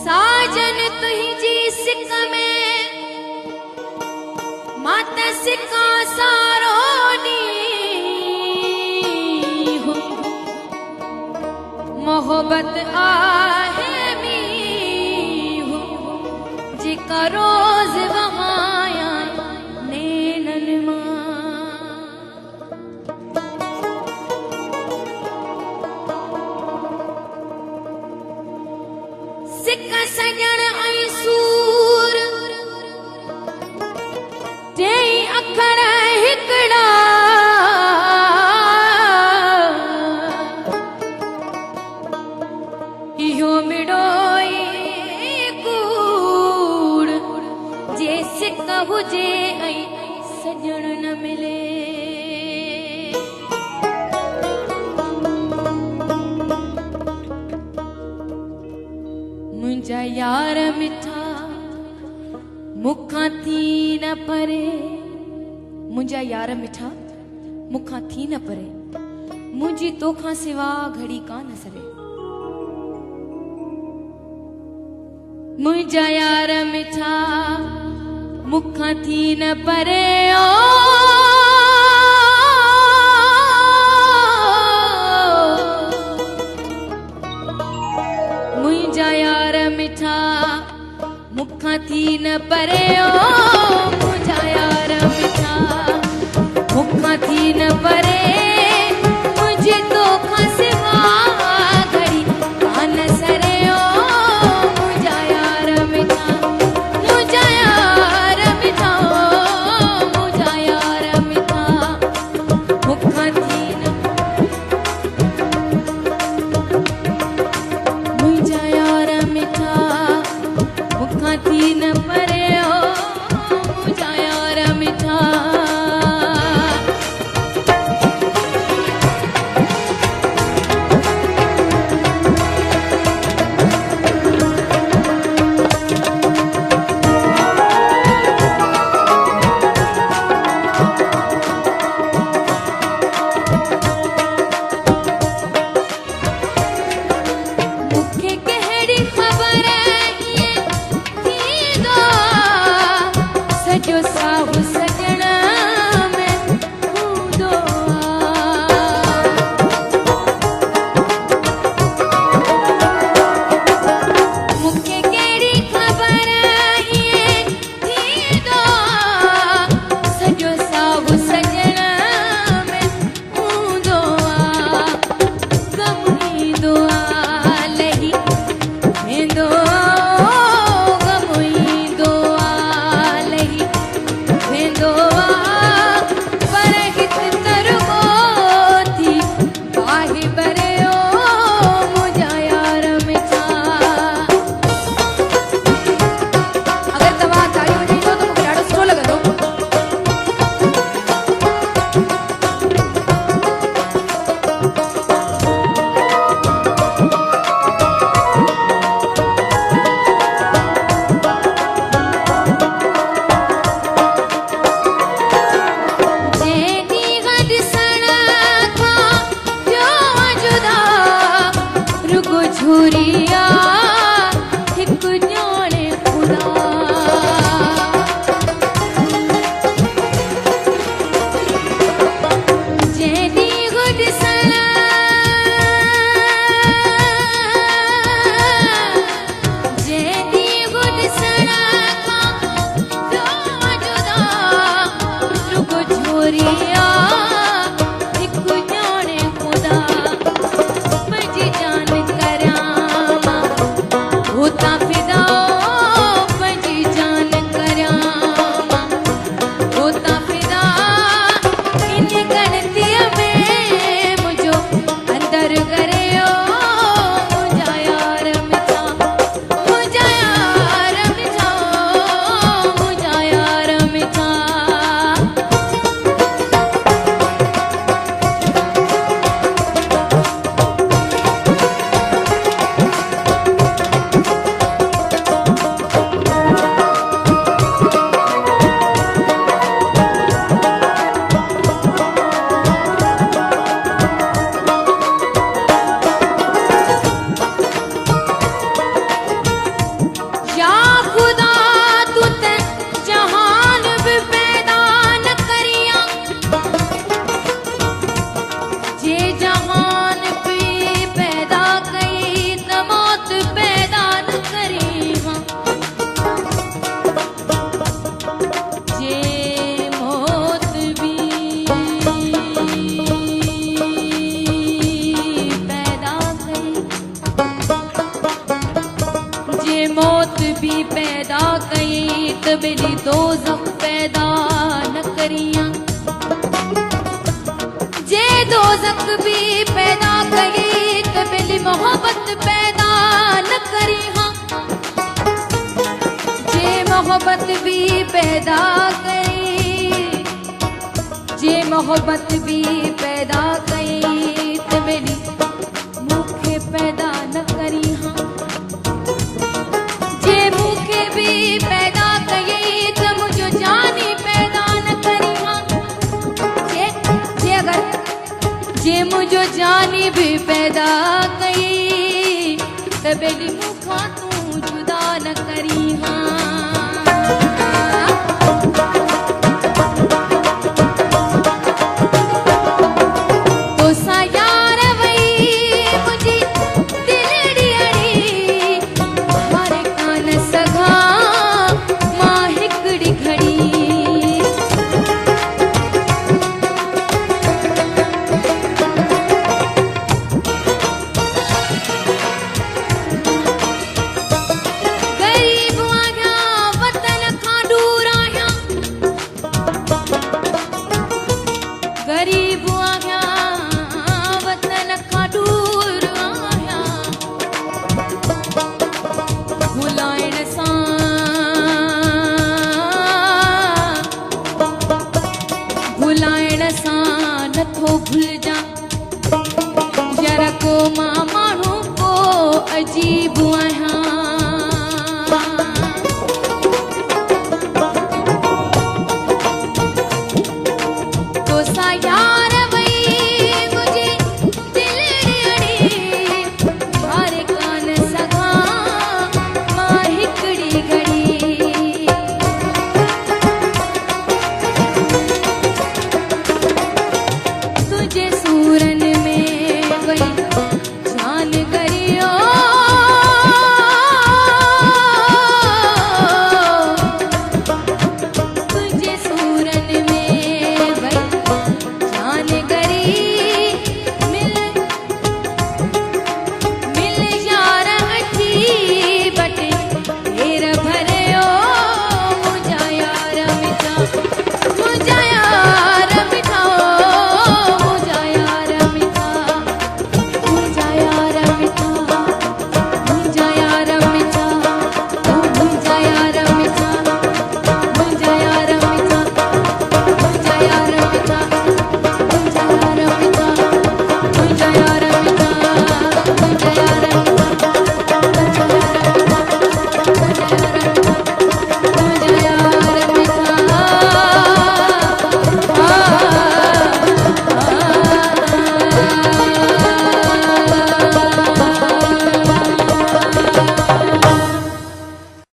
साजन तुझी सिक में मात सिका सारो नी हो मोहब्बत आहे मी हो जिका रोज वमाया नैनन मां सिक सजण ऐं सूर टेई अखर हिकड़ा इहो मिड़ोई कूड़ जे सिक हुजे ऐं सजण न मिले मुंहिंजा यार मिठा मुखां थी न परे मुंहिंजा यार मिठा मुखां थी न परे मुंहिंजी तोखां सिवा घड़ी कान सरे मुंहिंजा यार मिठा मुखां थी न परे ओ मुंहिंजा यार मिठा मुखां थी न परे ओ मुंहिंजा यार मिठा मुखां थी न परे मुंहिंजी तोखां सिवा घड़ी कान सरे ओ मुंहिंजा यार मिठा मुंहिंजा यार मिठा मुंहिंजा यार मिठा मुखां थी न मुंहिंजा यार मिठा मुखां थी न परे ओ मुंहिंजा यार मिठा मौत भी पैदा कई त बेली दोज़ख पैदा न करियां जे दोज़ख भी पैदा कई त बेली मोहब्बत पैदा न करियां जे मोहब्बत भी पैदा कई जे मोहब्बत भी पैदा कई त बेली मुखे पैदा न करियां जे मुखे भी पैदा कई त मुझो जानी पैदा न करियां जे मुझो जानी भी पैदा कई त बेली मुखा तू जुदा न करियां गरीब आया वतन खां दूर आया भुलाइण सां नथो भुलजा जरा को मां माण्हू को अजीब आया